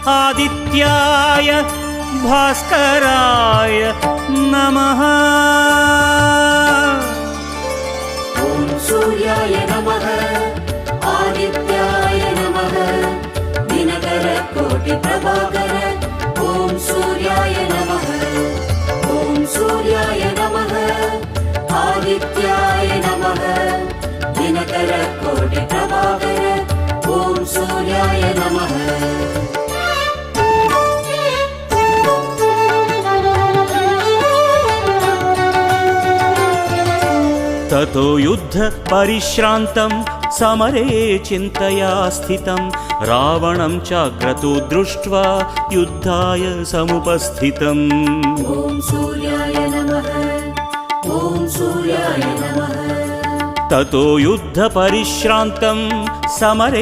आदित्याय भास्कराय नमः। ॐ सूर्याय नमः आदित्याय नमः दिनकर कोटि प्रभाकर। ॐ सूर्याय नमः ॐ सूर्याय नमः आदित्याय नमः दिनकर कोटि प्रभाकर। ॐ सूर्याय नमः। ततो युद्ध परिश्रान्तं समरे चिन्तया स्थितं रावणं चाक्रतु दृष्ट्वा युद्धाय समुपस्थितम्। ॐ सूर्याय नमः ॐ सूर्याय नमः। ततो युद्ध परिश्रान्तं समरे